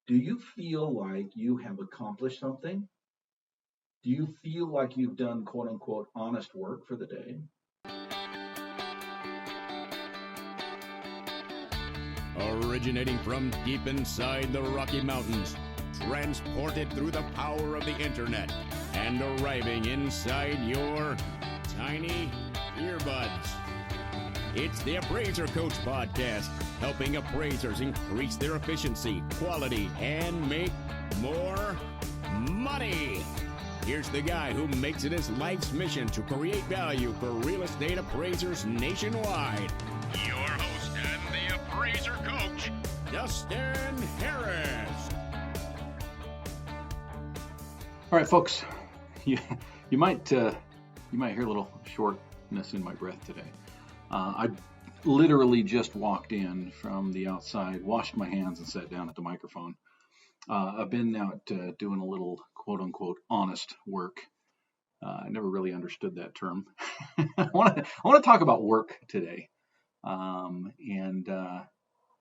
Do you feel like you have accomplished something? Do you feel like you've done quote unquote honest work for the day? Originating from deep inside the Rocky Mountains, transported through the power of the internet, and arriving inside your tiny earbuds. It's the Appraiser Coach Podcast, helping appraisers increase their efficiency, quality, and make more money. Here's the guy who makes it his life's mission to create value for real estate appraisers nationwide. Your host and the Appraiser Coach, Dustin Harris. All right, folks, you might hear a little shortness in my breath today. I literally just walked in from the outside, washed my hands, and sat down at the microphone. I've been out doing a little quote-unquote honest work. I never really understood that term. I want to talk about work today, and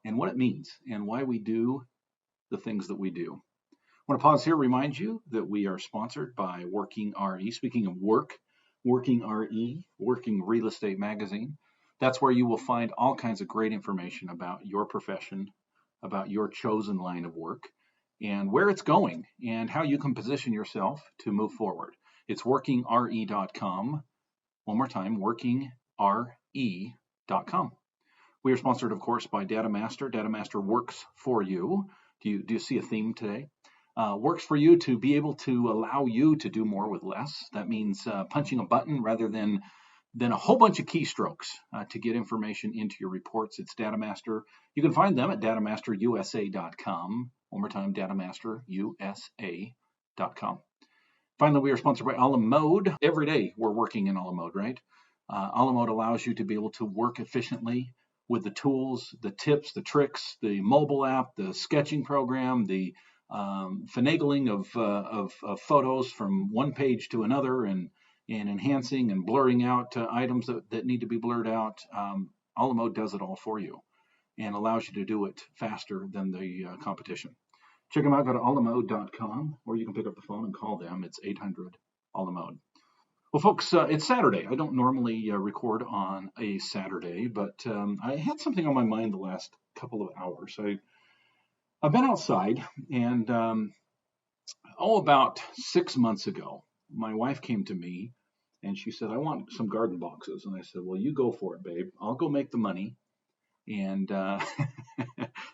what it means and why we do the things that we do. I want to pause here, remind you that we are sponsored by Working RE. Speaking of work, Working RE, Working Real Estate Magazine. That's where you will find all kinds of great information about your profession, about your chosen line of work, and where it's going, and how you can position yourself to move forward. It's workingre.com. One more time, workingre.com. We are sponsored, of course, by DataMaster. DataMaster works for you. Do you see a theme today? Works for you to be able to allow you to do more with less. That means punching a button rather than a whole bunch of keystrokes to get information into your reports. It's DataMaster. You can find them at datamasterusa.com. One more time, datamasterusa.com. Finally, we are sponsored by a la mode. Every day we're working in a la mode, right? A la mode allows you to be able to work efficiently with the tools, the tips, the tricks, the mobile app, the sketching program, the finagling of photos from one page to another, and enhancing and blurring out items that need to be blurred out. A la mode does it all for you and allows you to do it faster than the competition. Check them out. Go to alamode.com, or you can pick up the phone and call them. It's 800-ALA-MODE. Well, folks, it's Saturday. I don't normally record on a Saturday, but I had something on my mind the last couple of hours. I've been outside, and about 6 months ago, my wife came to me, and she said, I want some garden boxes. And I said, well, you go for it, babe. I'll go make the money. And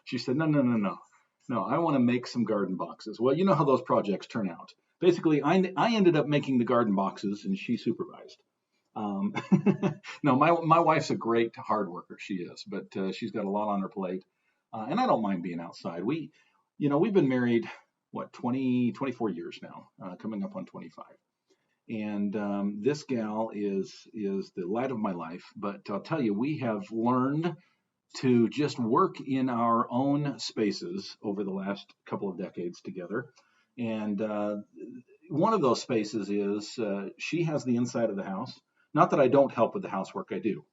she said, no, I want to make some garden boxes. Well, you know how those projects turn out. Basically, I ended up making the garden boxes, and she supervised. No, my wife's a great hard worker. She is, but she's got a lot on her plate. And I don't mind being outside. We've been married, 24 years now, coming up on 25. And this gal is the light of my life. But I'll tell you, we have learned to just work in our own spaces over the last couple of decades together. And one of those spaces is she has the inside of the house. Not that I don't help with the housework, I do.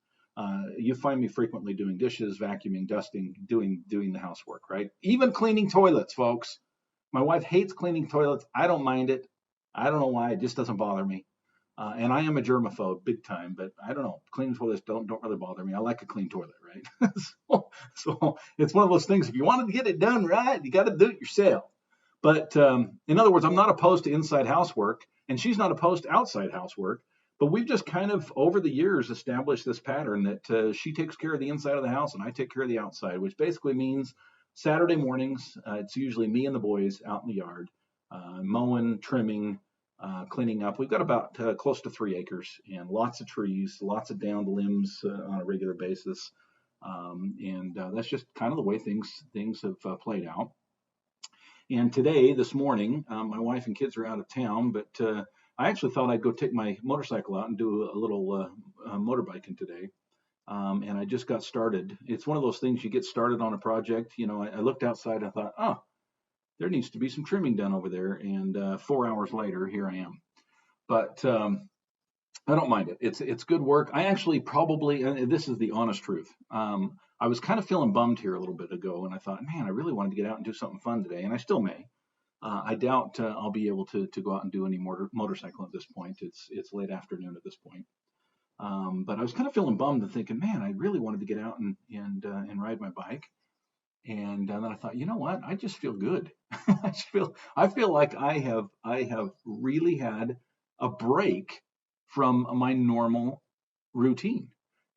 You find me frequently doing dishes, vacuuming, dusting, doing the housework, right? Even cleaning toilets, folks. My wife hates cleaning toilets. I don't mind it. I don't know why. It just doesn't bother me. And I am a germaphobe, big time. But I don't know. Cleaning toilets don't really bother me. I like a clean toilet, right? so it's one of those things. If you wanted to get it done right, you got to do it yourself. But in other words, I'm not opposed to inside housework, and she's not opposed to outside housework. But we've just kind of, over the years, established this pattern that she takes care of the inside of the house and I take care of the outside, which basically means Saturday mornings, it's usually me and the boys out in the yard, mowing, trimming, cleaning up. We've got about close to 3 acres and lots of trees, lots of downed limbs on a regular basis. And that's just kind of the way things have played out. And today, this morning, my wife and kids are out of town, but I actually thought I'd go take my motorcycle out and do a little motorbiking today. And I just got started. It's one of those things, you get started on a project. I looked outside, I thought, there needs to be some trimming done over there. And 4 hours later, here I am. But I don't mind it. It's good work. I actually probably, and this is the honest truth, I was kind of feeling bummed here a little bit ago, and I thought, man, I really wanted to get out and do something fun today, and I still may. I doubt I'll be able to go out and do any motorcycle at this point. It's late afternoon at this point. But I was kind of feeling bummed and thinking, man, I really wanted to get out and ride my bike. And then I thought, you know what? I just feel good. I feel like I have really had a break from my normal routine.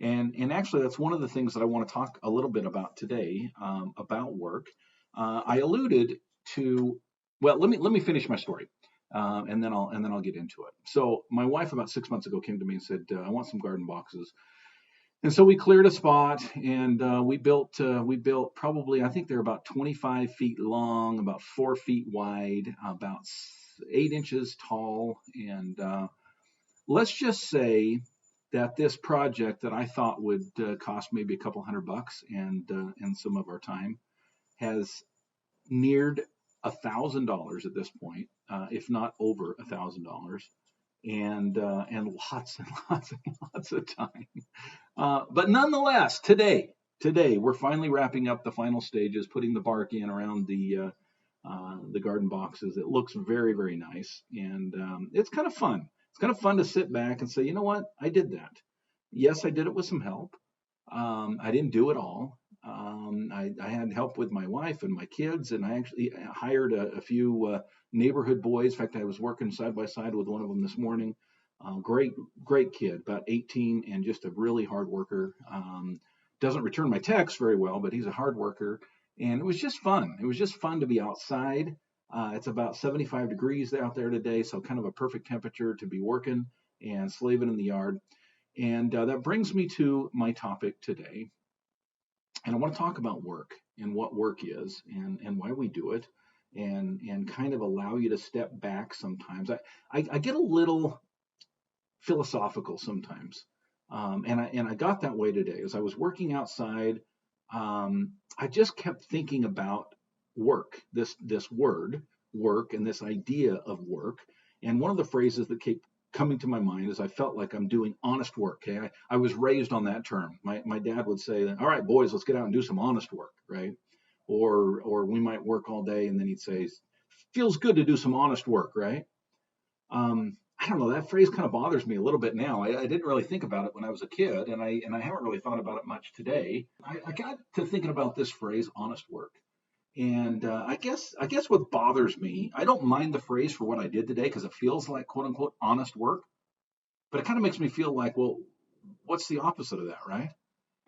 And actually, that's one of the things that I want to talk a little bit about today, about work. I alluded to, well, let me finish my story, and then I'll get into it. So my wife about 6 months ago came to me and said, I want some garden boxes. And so we cleared a spot, and we built probably, I think they're about 25 feet long, about 4 feet wide, about 8 inches tall. And let's just say that this project that I thought would cost maybe a couple $100 and some of our time has neared $1,000 at this point, if not over $1,000. And lots and lots and lots of time. But nonetheless, today we're finally wrapping up the final stages, putting the bark in around the garden boxes. It looks very, very nice, and it's kind of fun. It's kind of fun to sit back and say, you know what, I did that. Yes, I did it with some help. I didn't do it all. I had help with my wife and my kids, and I actually hired a few neighborhood boys. In fact, I was working side by side with one of them this morning. Great kid, about 18, and just a really hard worker. Doesn't return my texts very well, but he's a hard worker, and it was just fun. It was just fun to be outside. It's about 75 degrees out there today, so kind of a perfect temperature to be working and slaving in the yard. And that brings me to my topic today. And I want to talk about work and what work is and why we do it, and kind of allow you to step back sometimes. I get a little philosophical sometimes. And I got that way today. As I was working outside, I just kept thinking about work, this word, work, and this idea of work. And one of the phrases that kept coming to my mind is I felt like I'm doing honest work. Okay, I was raised on that term. My dad would say, all right, boys, let's get out and do some honest work, right? Or we might work all day, and then he'd say, feels good to do some honest work, right? I don't know, that phrase kind of bothers me a little bit now. I didn't really think about it when I was a kid, and I haven't really thought about it much today. I got to thinking about this phrase, honest work. And I guess what bothers me, I don't mind the phrase for what I did today because it feels like quote unquote honest work, but it kind of makes me feel like, well, what's the opposite of that, right?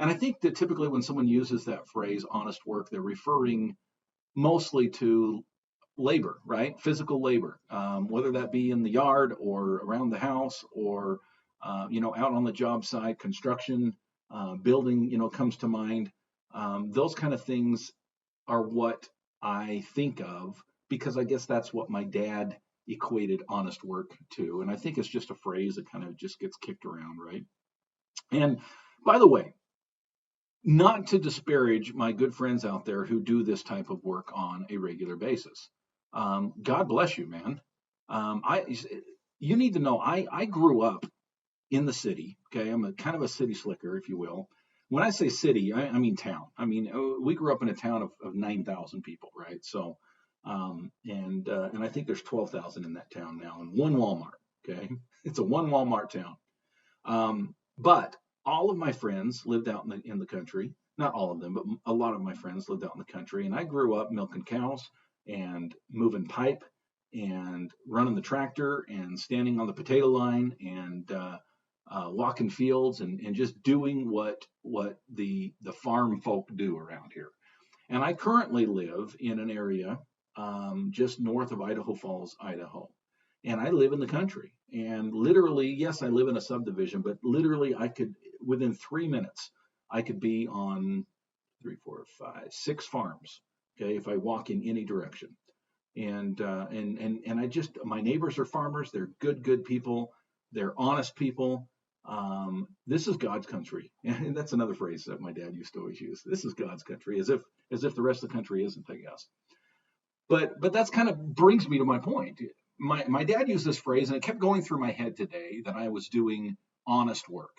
And I think that typically when someone uses that phrase, honest work, they're referring mostly to labor, right? Physical labor, whether that be in the yard or around the house or, out on the job site, construction, building, comes to mind. Those kind of things are what I think of because I guess that's what my dad equated honest work to. And I think it's just a phrase that kind of just gets kicked around, right? And by the way, not to disparage my good friends out there who do this type of work on a regular basis. God bless you, man. You need to know, I grew up in the city. Okay, I'm a kind of a city slicker, if you will. When I say city, I mean town. I mean, we grew up in a town of 9,000 people, right? So, and I think there's 12,000 in that town now, and one Walmart. Okay, it's a one Walmart town. But all of my friends lived out in the country. Not all of them, but a lot of my friends lived out in the country. And I grew up milking cows and moving pipe and running the tractor and standing on the potato line and walking fields and just doing what the farm folk do around here. And I currently live in an area just north of Idaho Falls, Idaho. And I live in the country. And literally, yes, I live in a subdivision, but literally I could, within 3 minutes, I could be on 6 farms, okay, if I walk in any direction. And I just, my neighbors are farmers. They're good people. They're honest people. This is God's country. And that's another phrase that my dad used to always use. This is God's country, as if the rest of the country isn't, I guess. But that's kind of brings me to my point. My dad used this phrase, and it kept going through my head today that I was doing honest work.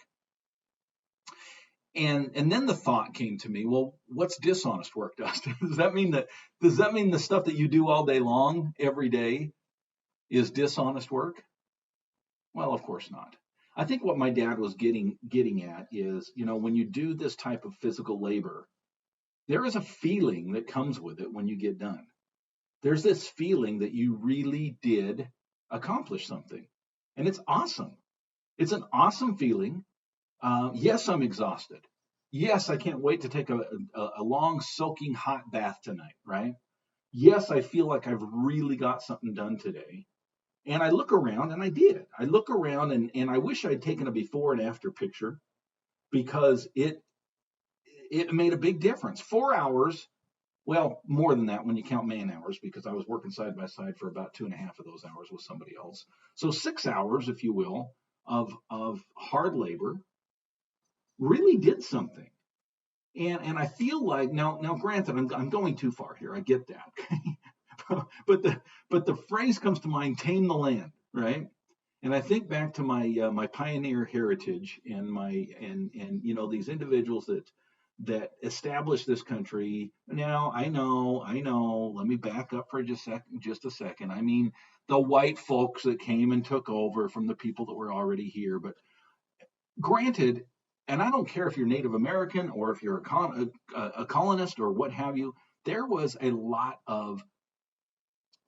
And then the thought came to me, well, what's dishonest work, Dustin? Does that mean the stuff that you do all day long, every day, is dishonest work? Well, of course not. I think what my dad was getting at is, when you do this type of physical labor, there is a feeling that comes with it when you get done. There's this feeling that you really did accomplish something. And it's awesome. It's an awesome feeling. Yes, I'm exhausted. Yes, I can't wait to take a long soaking hot bath tonight, right? Yes, I feel like I've really got something done today. And I look around, and I did. I look around, and I wish I'd taken a before and after picture, because it made a big difference. 4 hours, well, more than that when you count man hours, because I was working side by side for about 2.5 of those hours with somebody else. So 6 hours, if you will, of hard labor really did something. And I feel like now granted, I'm going too far here. I get that. but the phrase comes to mind, tame the land, right? And I think back to my pioneer heritage and these individuals that established this country. Now I know. Let me back up for just a second. I mean, the white folks that came and took over from the people that were already here. But granted, and I don't care if you're Native American or if you're a colonist or what have you, there was a lot of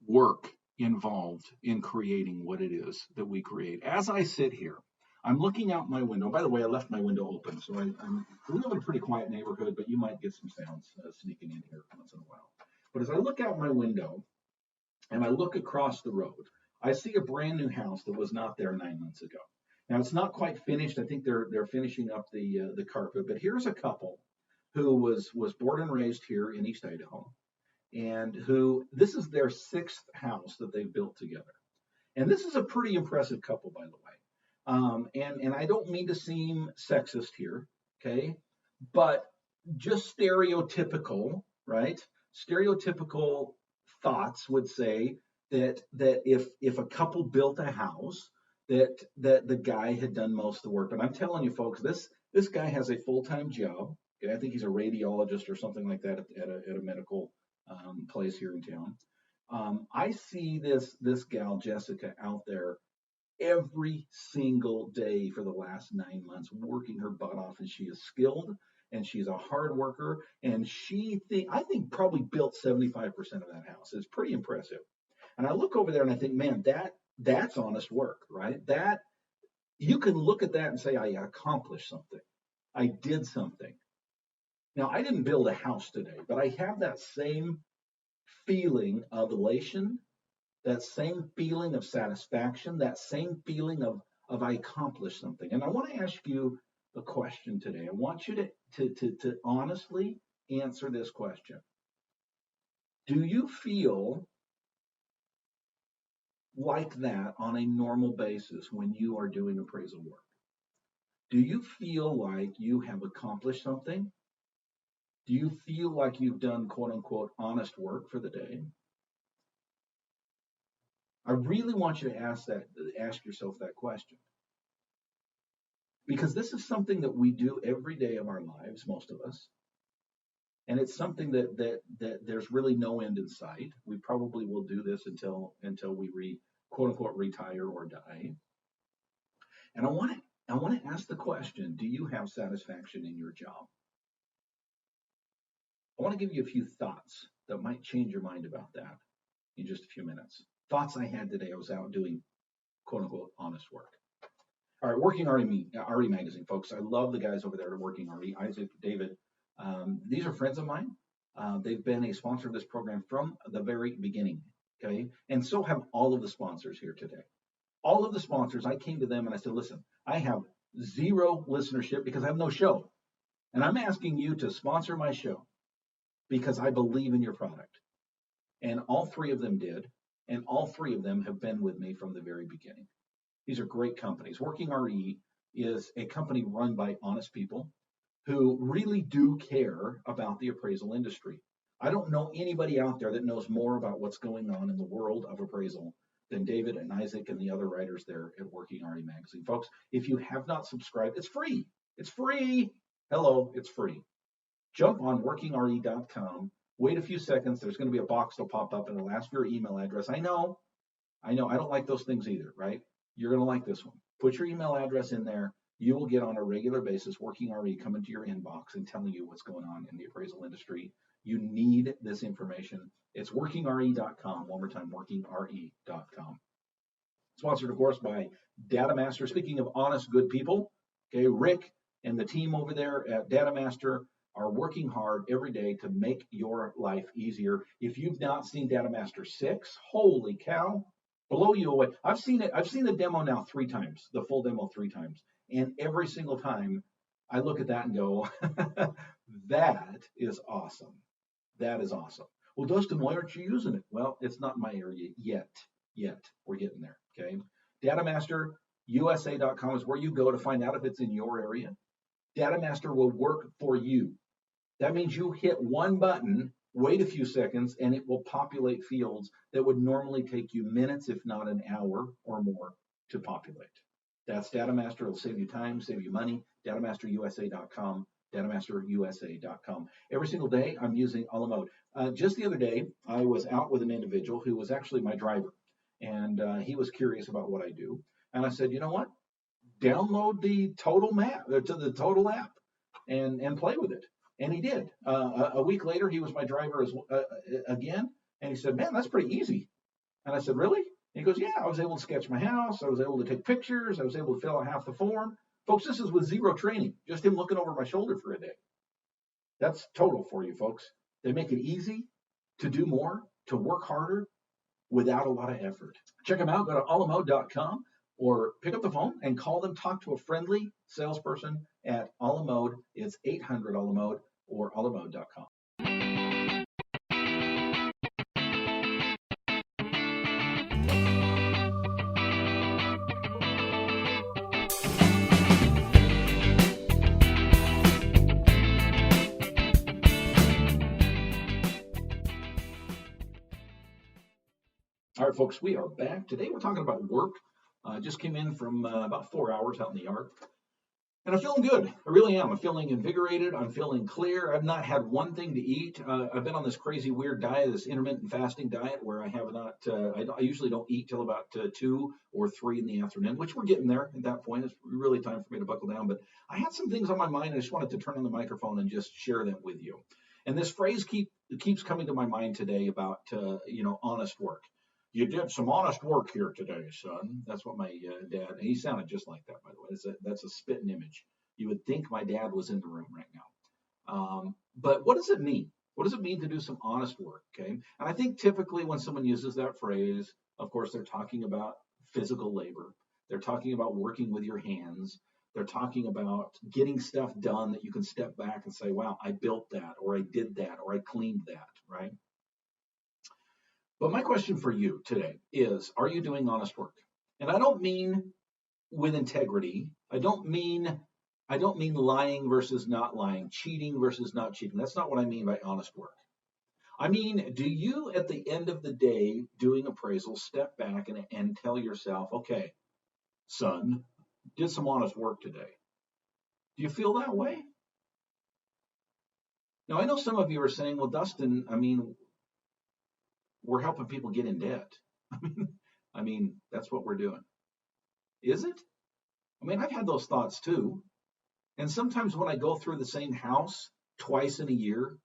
work involved in creating what it is that we create. As I sit here, I'm looking out my window. By the way, I left my window open, so we live in a pretty quiet neighborhood, but you might get some sounds sneaking in here once in a while. But as I look out my window and I look across the road, I see a brand new house that was not there 9 months ago. Now it's not quite finished. I think they're finishing up the carpet. But here's a couple who was born and raised here in East Idaho, and who this is their sixth house that they've built together. And this is a pretty impressive couple, by the way. And I don't mean to seem sexist here, okay? But just stereotypical, right? Stereotypical thoughts would say that if a couple built a house, that the guy had done most of the work. But I'm telling you, folks, this guy has a full-time job. Okay? I think he's a radiologist or something like that at a medical place here in town. I see this gal Jessica out there every single day for the last 9 months, working her butt off, and she is skilled and she's a hard worker, and I think probably built 75% of that house. It's pretty impressive. And I look over there and I think, man, that's honest work, right? That you can look at that and say, I accomplished something. I did something. Now, I didn't build a house today, but I have that same feeling of elation, that same feeling of satisfaction, that same feeling of I accomplished something. And I want to ask you a question today. I want you to honestly answer this question. Do you feel like that on a normal basis when you are doing appraisal work? Do you feel like you have accomplished something? Do you feel like you've done quote unquote honest work for the day? I really want you to ask yourself that question. Because this is something that we do every day of our lives, most of us. And it's something that there's really no end in sight. We probably will do this until we quote unquote retire or die. And I want to ask the question, do you have satisfaction in your job? I want to give you a few thoughts that might change your mind about that in just a few minutes. Thoughts I had today. I was out doing quote unquote honest work. All right, Working RE magazine, folks. I love the guys over there at Working RE, Isaac, David. These are friends of mine. They've been a sponsor of this program from the very beginning, okay? And so have all of the sponsors here today. All of the sponsors, I came to them and I said, listen, I have zero listenership because I have no show. And I'm asking you to sponsor my show because I believe in your product. And all three of them did. And all three of them have been with me from the very beginning. These are great companies. Working RE is a company run by honest people who really do care about the appraisal industry. I don't know anybody out there that knows more about what's going on in the world of appraisal than David and Isaac and the other writers there at Working RE magazine. Folks, if you have not subscribed, it's free. It's free. Hello, it's free. Jump on workingre.com. Wait a few seconds. There's going to be a box that'll pop up and it'll ask for your email address. I know. I don't like those things either, right? You're going to like this one. Put your email address in there. You will get on a regular basis Working RE coming to your inbox and telling you what's going on in the appraisal industry. You need this information. It's workingre.com. One more time, workingre.com. Sponsored, of course, by Datamaster. Speaking of honest, good people, okay, Rick and the team over there at Datamaster are working hard every day to make your life easier. If you've not seen Datamaster 6, holy cow, blow you away. I've seen it. I've seen the demo now 3 times, the full demo 3 times. And every single time I look at that and go, that is awesome. That is awesome. Well, Dustin, why aren't you using it? Well, it's not my area yet. We're getting there, okay? DatamasterUSA.com is where you go to find out if it's in your area. Datamaster will work for you. That means you hit one button, wait a few seconds, and it will populate fields that would normally take you minutes, if not an hour or more, to populate. That's Datamaster. It'll save you time, save you money. DatamasterUSA.com. DatamasterUSA.com. Every single day, I'm using a la mode. Just the other day, I was out with an individual who was actually my driver, and he was curious about what I do. And I said, you know what? Download the Total map to the Total app and play with it. And he did. A week later, he was my driver again, and he said, man, that's pretty easy. And I said, really? And he goes, yeah, I was able to sketch my house. I was able to take pictures. I was able to fill out half the form. Folks, this is with zero training, just him looking over my shoulder for a day. That's Total for you, folks. They make it easy to do more, to work harder without a lot of effort. Check them out. Go to alamode.com or pick up the phone and call them. Talk to a friendly salesperson at Alamode. It's 800 Alamode or alamode.com. All right, folks, we are back. Today we're talking about work. Just came in from about 4 hours out in the yard. And I'm feeling good. I really am. I'm feeling invigorated. I'm feeling clear. I've not had one thing to eat. I've been on this crazy weird diet, this intermittent fasting diet, where I have not, I usually don't eat till about 2 or 3 in the afternoon, which we're getting there at that point. It's really time for me to buckle down. But I had some things on my mind. I just wanted to turn on the microphone and just share them with you. And this phrase keeps coming to my mind today about, honest work. You did some honest work here today, son. That's what my dad, and he sounded just like that, by the way. That's a spitting image. You would think my dad was in the room right now. But what does it mean? What does it mean to do some honest work? Okay. And I think typically when someone uses that phrase, of course, they're talking about physical labor. They're talking about working with your hands. They're talking about getting stuff done that you can step back and say, wow, I built that, or I did that, or I cleaned that, right? But my question for you today is, are you doing honest work? And I don't mean with integrity. I don't mean lying versus not lying, cheating versus not cheating. That's not what I mean by honest work. I mean, do you at the end of the day doing appraisal step back and tell yourself, okay, son, did some honest work today? Do you feel that way? Now, I know some of you are saying, well, Dustin, I mean, we're helping people get in debt. I mean, that's what we're doing. Is it? I mean, I've had those thoughts too. And sometimes when I go through the same house twice in a year,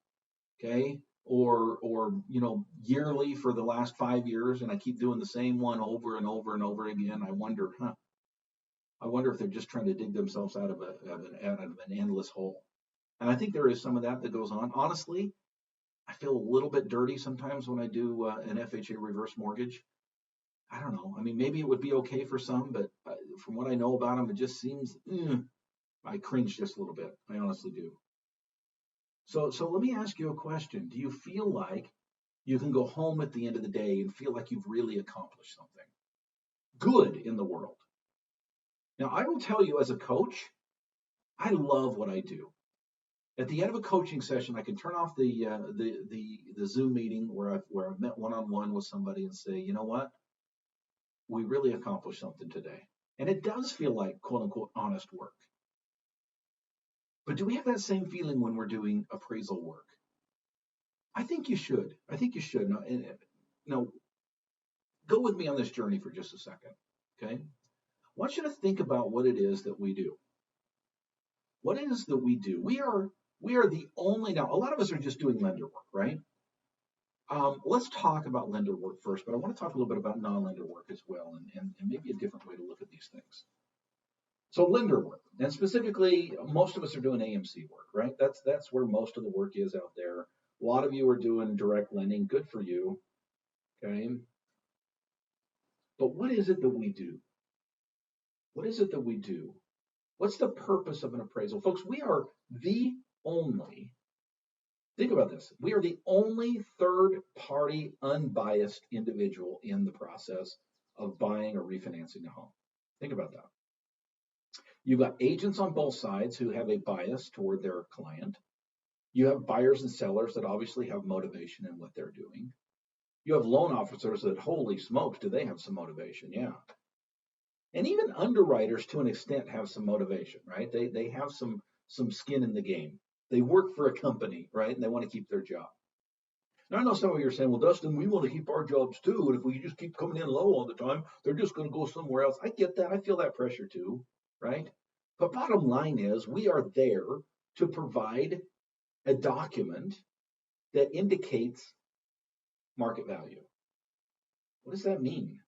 okay, or yearly for the last 5 years, and I keep doing the same one over and over and over again, I wonder if they're just trying to dig themselves out of an endless hole. And I think there is some of that goes on. Honestly, I feel a little bit dirty sometimes when I do an FHA reverse mortgage. I don't know. I mean, maybe it would be okay for some, but from what I know about them, it just seems, I cringe just a little bit. I honestly do. So let me ask you a question. Do you feel like you can go home at the end of the day and feel like you've really accomplished something good in the world? Now, I will tell you as a coach, I love what I do. At the end of a coaching session, I can turn off the Zoom meeting where I've met one-on-one with somebody and say, you know what? We really accomplished something today. And it does feel like, quote unquote, honest work. But do we have that same feeling when we're doing appraisal work? I think you should. I think you should. Now, go with me on this journey for just a second, okay? I want you to think about what it is that we do. What it is that we do. We are the only, now a lot of us are just doing lender work, right? Let's talk about lender work first, but I want to talk a little bit about non-lender work as well, and maybe a different way to look at these things. So lender work, and specifically, most of us are doing AMC work, right? That's where most of the work is out there. A lot of you are doing direct lending. Good for you, okay? But what is it that we do? What is it that we do? What's the purpose of an appraisal? Folks, we are the only, think about this, we are the only third-party unbiased individual in the process of buying or refinancing a home. Think about that. You've got agents on both sides who have a bias toward their client. You have buyers and sellers that obviously have motivation in what they're doing. You have loan officers that, holy smokes, do they have some motivation? Yeah. And even underwriters, to an extent, have some motivation, right? They have some skin in the game. They work for a company, right? And they want to keep their job. Now, I know some of you are saying, well, Dustin, we want to keep our jobs too. And if we just keep coming in low all the time, they're just going to go somewhere else. I get that. I feel that pressure too, right? But bottom line is, we are there to provide a document that indicates market value. What does that mean?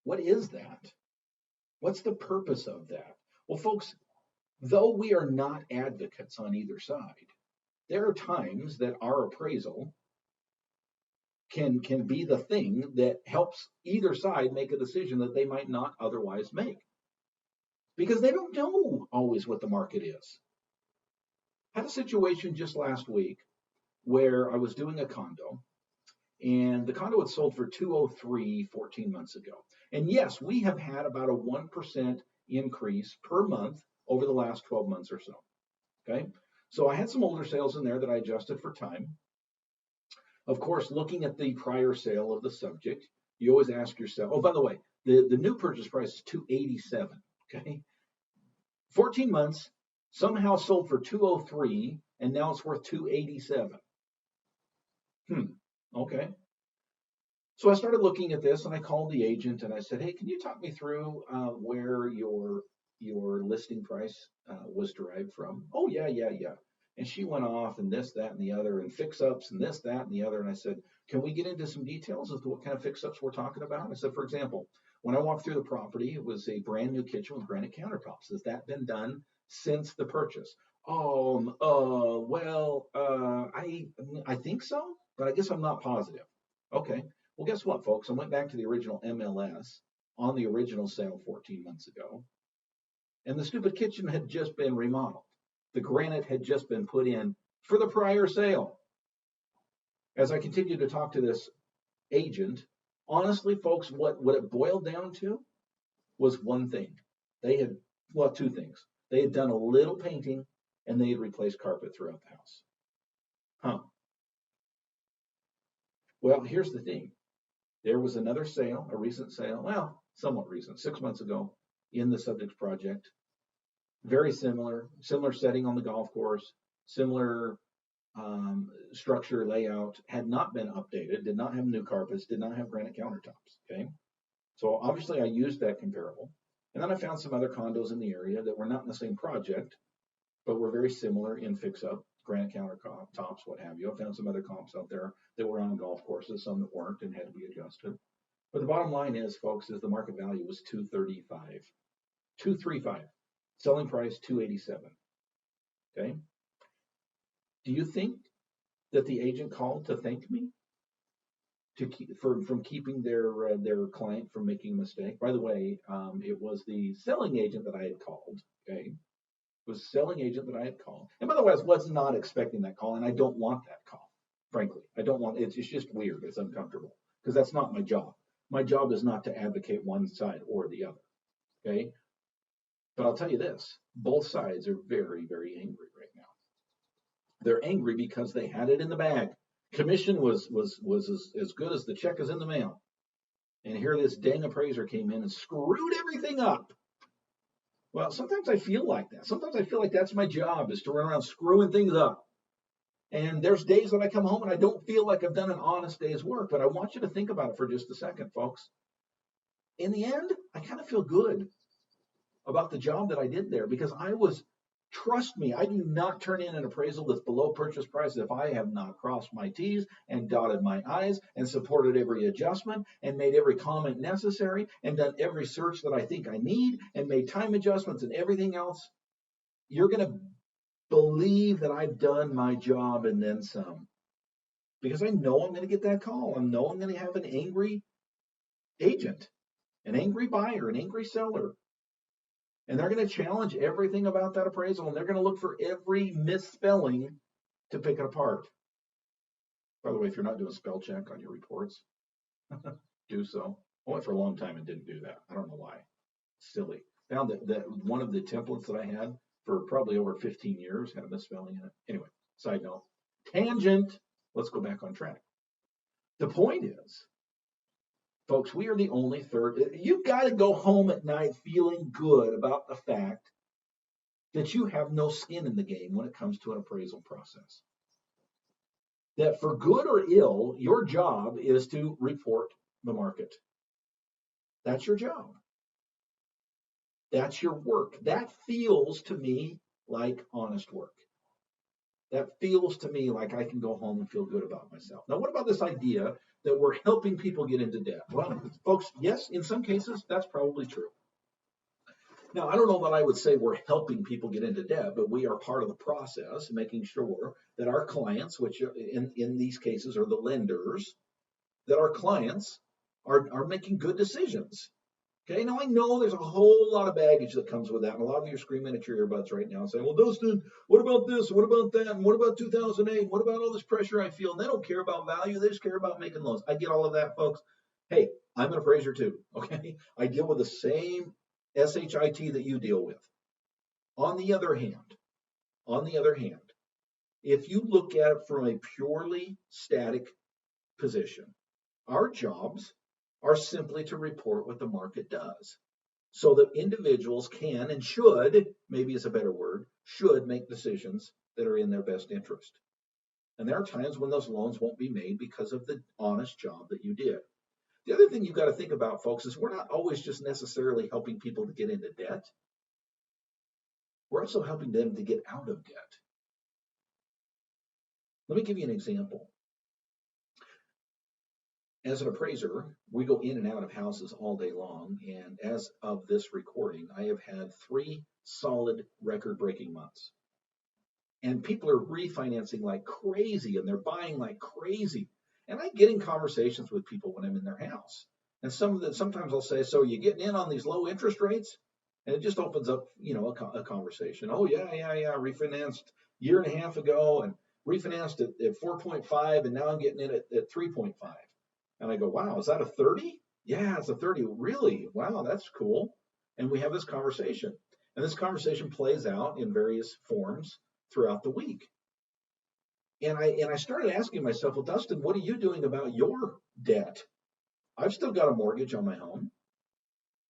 What is that? What's the purpose of that? Well, folks, though we are not advocates on either side, there are times that our appraisal can be the thing that helps either side make a decision that they might not otherwise make, because they don't know always what the market is. I had a situation just last week where I was doing a condo, and the condo had sold for $203 14 months ago. And yes, we have had about a 1% increase per month over the last 12 months or so. Okay, so I had some older sales in there that I adjusted for time. Of course, looking at the prior sale of the subject, you always ask yourself, oh, by the way, the new purchase price is $287. Okay, 14 months, somehow sold for $203, and now it's worth $287. Okay. So I started looking at this, and I called the agent and I said, hey, can you talk me through where your listing price was derived from? Oh, yeah. And she went off, and this, that, and the other, and fix-ups, and this, that, and the other. And I said, can we get into some details as to what kind of fix-ups we're talking about? I said, for example, when I walked through the property, it was a brand new kitchen with granite countertops. Has that been done since the purchase? I think so, but I guess I'm not positive. Okay. Well, guess what, folks? I went back to the original MLS on the original sale 14 months ago, and the stupid kitchen had just been remodeled. The granite had just been put in for the prior sale. As I continued to talk to this agent, honestly, folks, what it boiled down to was one thing. They had, well, two things. They had done a little painting, and they had replaced carpet throughout the house. Well, here's the thing. There was another sale, a recent sale, well, somewhat recent, 6 months ago, in the subject project. Very similar setting on the golf course, similar structure layout, had not been updated, did not have new carpets, did not have granite countertops. Okay, so obviously I used that comparable, and then I found some other condos in the area that were not in the same project, but were very similar in fix-up, granite countertops, what have you. I found some other comps out there that were on golf courses, some that weren't and had to be adjusted. But the bottom line is, folks, is the market value was $235. Selling price $287. Okay. Do you think that the agent called to thank me from keeping their client from making a mistake? By the way, it was the selling agent that I had called. Okay. It was the selling agent that I had called. And by the way, I was not expecting that call, and I don't want that call. Frankly, I don't want it. It's just weird. It's uncomfortable because that's not my job. My job is not to advocate one side or the other. Okay. But I'll tell you this, both sides are very, very angry right now. They're angry because they had it in the bag. Commission was as good as the check is in the mail. And here this dang appraiser came in and screwed everything up. Well, sometimes I feel like that. Sometimes I feel like that's my job, is to run around screwing things up. And there's days that I come home and I don't feel like I've done an honest day's work. But I want you to think about it for just a second, folks. In the end, I kind of feel good about the job that I did there, because trust me, I do not turn in an appraisal that's below purchase price if I have not crossed my T's and dotted my I's and supported every adjustment and made every comment necessary and done every search that I think I need and made time adjustments and everything else. You're going to believe that I've done my job and then some, because I know I'm going to get that call. I know I'm going to have an angry agent, an angry buyer, an angry seller. And they're going to challenge everything about that appraisal, and they're going to look for every misspelling to pick it apart. By the way, if you're not doing spell check on your reports, do so. I went for a long time and didn't do that. I don't know why. Silly. Found that one of the templates that I had for probably over 15 years had a misspelling in it. Anyway, side note. Tangent. Let's go back on track. The point is, folks, we are the only third. You've got to go home at night feeling good about the fact that you have no skin in the game when it comes to an appraisal process. That for good or ill, your job is to report the market. That's your job. That's your work. That feels to me like honest work. That feels to me like I can go home and feel good about myself. Now, what about this idea that we're helping people get into debt? Well, folks, yes, in some cases, that's probably true. Now, I don't know that I would say we're helping people get into debt, but we are part of the process, making sure that our clients, which in these cases are the lenders, that our clients are making good decisions. Okay, now I know there's a whole lot of baggage that comes with that, and a lot of you are screaming at your earbuds right now and saying, well, Dustin, what about this? What about that? And what about 2008? What about all this pressure I feel? And they don't care about value. They just care about making loans. I get all of that, folks. Hey, I'm an appraiser too, okay? I deal with the same SHIT that you deal with. On the other hand, if you look at it from a purely static position, our jobs are simply to report what the market does, so that individuals can and should, maybe is a better word, should make decisions that are in their best interest. And there are times when those loans won't be made because of the honest job that you did. The other thing you've got to think about, folks, is we're not always just necessarily helping people to get into debt. We're also helping them to get out of debt. Let me give you an example. As an appraiser, we go in and out of houses all day long, and as of this recording, I have had 3 solid record-breaking months. And people are refinancing like crazy, and they're buying like crazy. And I get in conversations with people when I'm in their house. And sometimes I'll say, so you getting in on these low interest rates? And it just opens up, a conversation. Oh, yeah, refinanced a year and a half ago and refinanced at 4.5, and now I'm getting in at 3.5. And I go, wow, is that a 30? Yeah, it's a 30. Really? Wow, that's cool. And we have this conversation. And this conversation plays out in various forms throughout the week. And I started asking myself, well, Dustin, what are you doing about your debt? I've still got a mortgage on my home.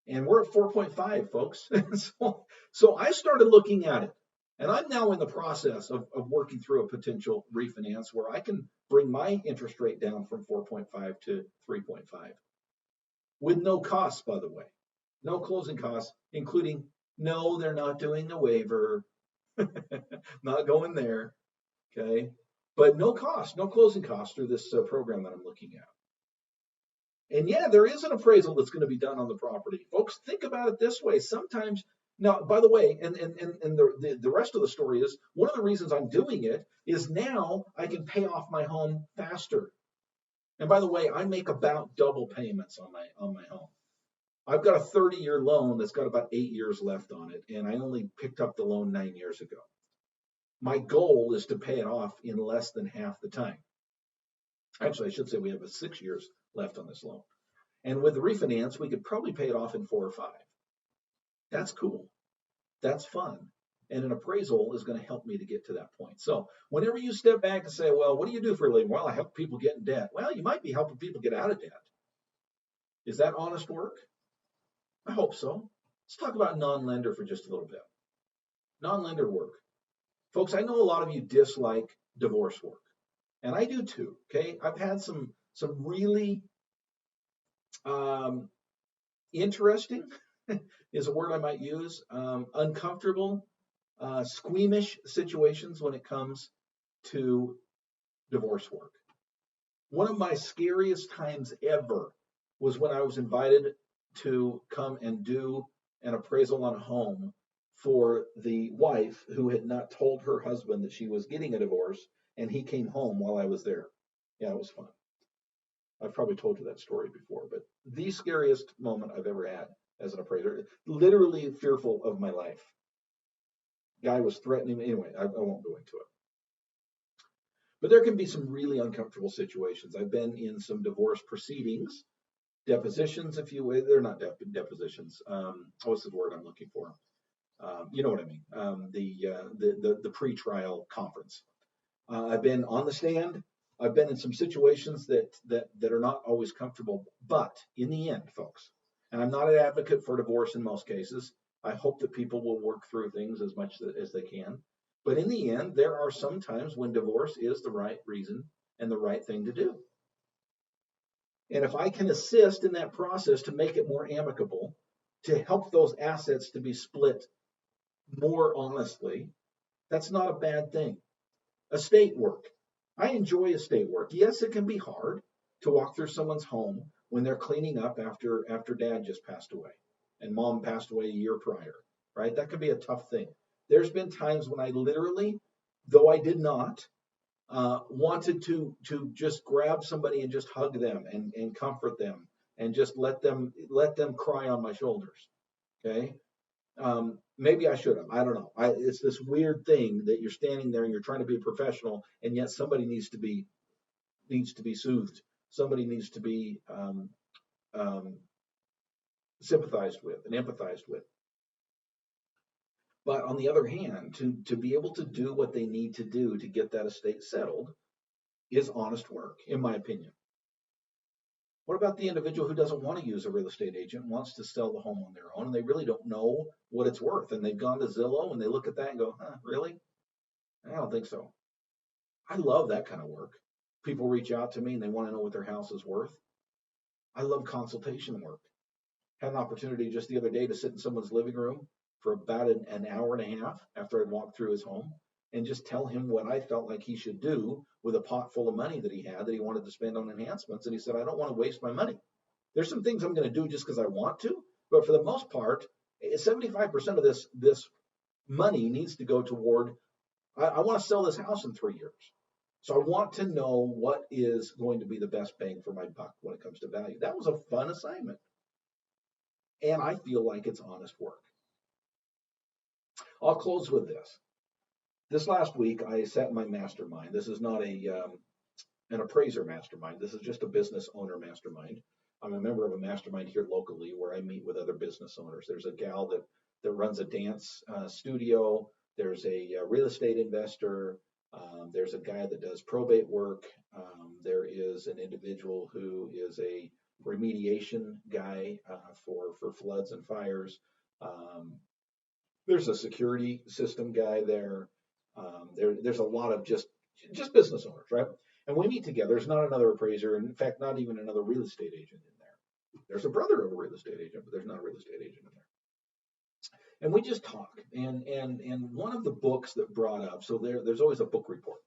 And we're at 4.5, folks. So I started looking at it. And I'm now in the process of working through a potential refinance where I can bring my interest rate down from 4.5 to 3.5 with no costs, by the way, no closing costs, including, no, they're not doing a waiver, not going there, okay? But no cost, no closing costs through this program that I'm looking at. And yeah, there is an appraisal that's going to be done on the property. Folks, think about it this way. Sometimes, now, by the way, and the rest of the story is, one of the reasons I'm doing it is now I can pay off my home faster. And by the way, I make about double payments on my home. I've got a 30-year loan that's got about 8 years left on it, and I only picked up the loan 9 years ago. My goal is to pay it off in less than half the time. Actually, I should say we have 6 years left on this loan. And with the refinance, we could probably pay it off in 4 or 5. That's cool. That's fun. And an appraisal is going to help me to get to that point. So whenever you step back and say, well, what do you do for a living? Well, I help people get in debt. Well, you might be helping people get out of debt. Is that honest work? I hope so. Let's talk about non-lender for just a little bit. Non-lender work. Folks, I know a lot of you dislike divorce work, and I do too, okay? I've had some really interesting is a word I might use, uncomfortable, squeamish situations when it comes to divorce work. One of my scariest times ever was when I was invited to come and do an appraisal on a home for the wife who had not told her husband that she was getting a divorce, and he came home while I was there. Yeah, it was fun. I've probably told you that story before, but the scariest moment I've ever had as an appraiser, literally fearful of my life. Guy was threatening me. Anyway, I won't go into it. But there can be some really uncomfortable situations. I've been in some divorce proceedings, depositions, if you will. They're not depositions. What's the word I'm looking for? You know what I mean. The pre-trial conference. I've been on the stand. I've been in some situations that are not always comfortable. But in the end, folks, and I'm not an advocate for divorce in most cases. I hope that people will work through things as much as they can. But in the end, there are some times when divorce is the right reason and the right thing to do. And if I can assist in that process to make it more amicable, to help those assets to be split more honestly, that's not a bad thing. Estate work. I enjoy estate work. Yes, it can be hard to walk through someone's home when they're cleaning up after dad just passed away and mom passed away a year prior, right? That could be a tough thing. There's been times when I literally, though I did not, wanted to just grab somebody and just hug them and comfort them and just let them cry on my shoulders. Okay. Maybe I should have. I don't know. It's this weird thing that you're standing there and you're trying to be a professional, and yet somebody needs to be soothed. Somebody needs to be sympathized with and empathized with. But on the other hand, to be able to do what they need to do to get that estate settled is honest work, in my opinion. What about the individual who doesn't want to use a real estate agent, wants to sell the home on their own, and they really don't know what it's worth, and they've gone to Zillow and they look at that and go, really? I don't think so. I love that kind of work. People reach out to me and they want to know what their house is worth. I love consultation work. Had an opportunity just the other day to sit in someone's living room for about an hour and a half after I'd walked through his home and just tell him what I felt like he should do with a pot full of money that he had that he wanted to spend on enhancements. And he said, I don't want to waste my money. There's some things I'm going to do just because I want to, but for the most part, 75% of this money needs to go toward, I want to sell this house in 3 years. So I want to know what is going to be the best bang for my buck when it comes to value. That was a fun assignment. And I feel like it's honest work. I'll close with this. This last week, I sat in my mastermind. This is not an appraiser mastermind. This is just a business owner mastermind. I'm a member of a mastermind here locally where I meet with other business owners. There's a gal that runs a dance studio. There's a real estate investor. There's a guy that does probate work. There is an individual who is a remediation guy for floods and fires. There's a security system guy there. There's a lot of just business owners, right? And we meet together. There's not another appraiser, and in fact, not even another real estate agent in there. There's a brother of a real estate agent, but there's not a real estate agent in there. And we just talk. And one of the books that brought up, so there's always a book report.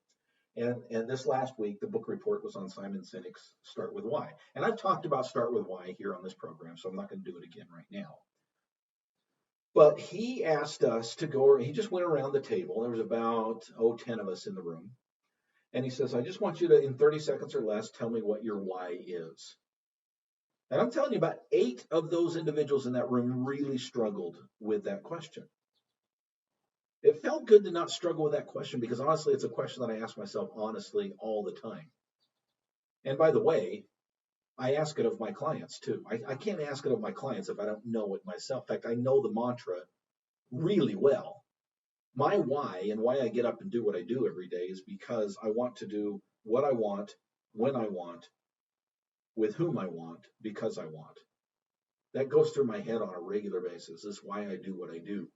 And this last week, the book report was on Simon Sinek's Start With Why. And I've talked about Start With Why here on this program, so I'm not going to do it again right now. But he asked us to go, he just went around the table. There was about, 10 of us in the room. And he says, I just want you to, in 30 seconds or less, tell me what your why is. And I'm telling you, about 8 of those individuals in that room really struggled with that question. It felt good to not struggle with that question because honestly, it's a question that I ask myself honestly all the time. And by the way, I ask it of my clients too. I can't ask it of my clients if I don't know it myself. In fact, I know the mantra really well. My why and why I get up and do what I do every day is because I want to do what I want, when I want, with whom I want, because I want. That goes through my head on a regular basis. This is why I do what I do.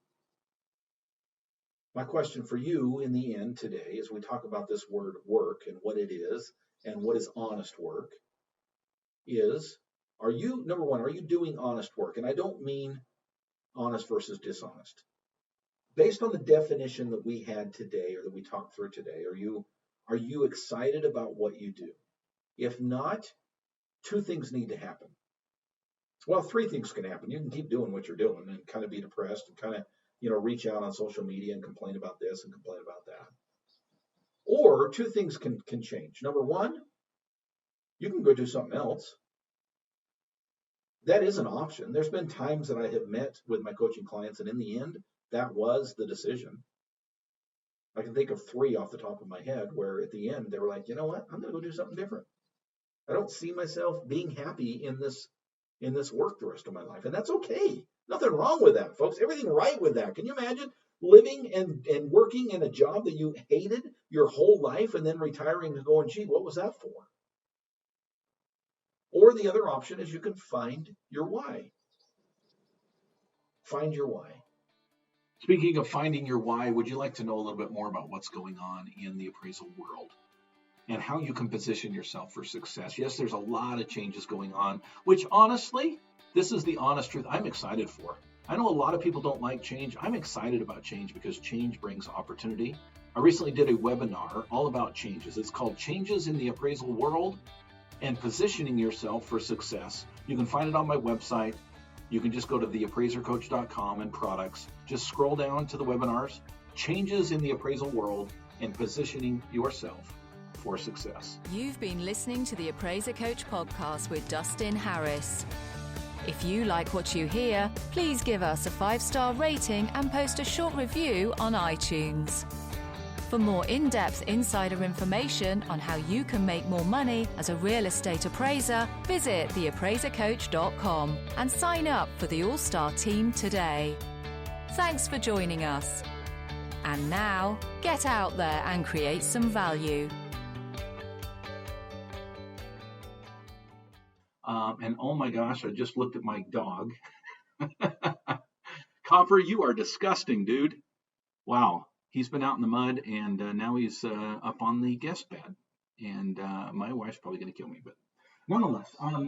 My question for you in the end today, as we talk about this word work and what it is and what is honest work, is, number one, are you doing honest work? And I don't mean honest versus dishonest. Based on the definition that we had today or that we talked through today, are you excited about what you do? If not, two things need to happen. Well, three things can happen. You can keep doing what you're doing and kind of be depressed and kind of, reach out on social media and complain about this and complain about that. Or two things can change. Number one, you can go do something else. That is an option. There's been times that I have met with my coaching clients, and in the end, that was the decision. I can think of three off the top of my head where at the end they were like, you know what, I'm going to go do something different. I don't see myself being happy in this work the rest of my life. And that's okay. Nothing wrong with that, folks. Everything right with that. Can you imagine living and working in a job that you hated your whole life and then retiring and going, gee, what was that for? Or the other option is you can find your why. Find your why. Speaking of finding your why, would you like to know a little bit more about what's going on in the appraisal world and how you can position yourself for success? Yes, there's a lot of changes going on, which honestly, this is the honest truth, I'm excited for. I know a lot of people don't like change. I'm excited about change because change brings opportunity. I recently did a webinar all about changes. It's called Changes in the Appraisal World and Positioning Yourself for Success. You can find it on my website. You can just go to theappraisercoach.com and products. Just scroll down to the webinars, Changes in the Appraisal World and Positioning Yourself for Success. You've been listening to the Appraiser Coach podcast with Dustin Harris. If you like what you hear, please give us a 5-star rating and post a short review on iTunes. For more in-depth insider information on how you can make more money as a real estate appraiser, visit theappraisercoach.com and sign up for the All-Star team today. Thanks for joining us. And now, get out there and create some value. And oh my gosh, I just looked at my dog. Copper, you are disgusting, dude. Wow. He's been out in the mud, and now he's up on the guest bed. And my wife's probably going to kill me, but nonetheless.